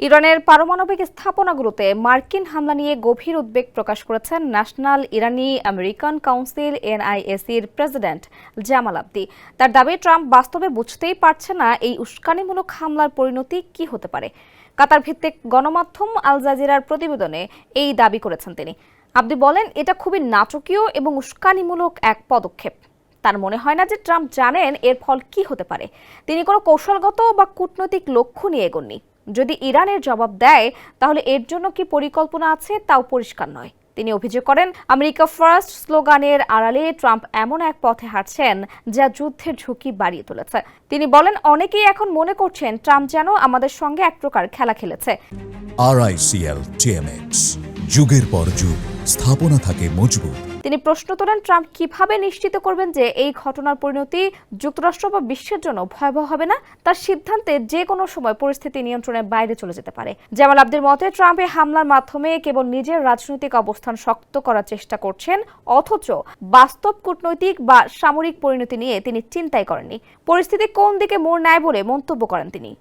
ইরানের পারমাণবিক স্থাপনাগুলোতে মার্কিন হামলা নিয়ে গভীর উদ্বেগ প্রকাশ করেছেন ন্যাশনাল ইরানি আমেরিকান কাউন্সিল এনআইএসির প্রেসিডেন্ট জামাল আবদি। তার দাবি, ট্রাম্প বাস্তবে বুঝতেই পারছে না এই উস্কানিমূলক হামলার পরিণতি কি হতে পারে। কাতার ভিত্তিক গণমাধ্যম আল জাজিরার প্রতিবেদনে এই দাবি করেছেন তিনি। আবদি বলেন, এটা খুবই নাটকীয় এবং উস্কানিমূলক এক পদক্ষেপ। তার মনে হয় না যে ট্রাম্প জানেন এর ফল কি হতে পারে। তিনি কোনো কৌশলগত বা কূটনৈতিক লক্ষ্য নিয়ে এগোননি। যদি ইরানের জবাব দেয়, তাহলে এর জন্য কি পরিকল্পনা আছে তাও পরিষ্কার নয়। তিনি অভিযোগ করেন, আমেরিকা ফার্স্ট স্লোগানের আড়ালে ট্রাম্প এমন এক পথে হাঁটছেন যা যুদ্ধের ঝুঁকি বাড়িয়ে তুলেছে। তিনি বলেন, অনেকেই এখন মনে করছেন ট্রাম্প যেন আমাদের সঙ্গে এক প্রকার খেলা খেলেছে। RICL TMX, যুগের পর যুগ স্থাপনা থাকে মজবুত। তিনি প্রশ্ন তোলেন, ট্রাম্প কিভাবে নিশ্চিত করবেন যে এই ঘটনার পরিণতি যুক্তরাষ্ট্র বা বিশ্বের জন্য ভয়াবহ হবে না। তার সিদ্ধান্তে যে কোনো সময় পরিস্থিতি নিয়ন্ত্রণের বাইরে চলে যেতে পারে। জামাল আবদির মতে, ট্রাম্প এই হামলার মাধ্যমে কেবল নিজের রাজনৈতিক অবস্থান শক্ত করার চেষ্টা করছেন, অথচ বাস্তব কূটনৈতিক বা সামরিক পরিণতি নিয়ে তিনি চিন্তাই করেননি। পরিস্থিতি কোন দিকে মোড় নেয় বলে মন্তব্য করেন তিনি।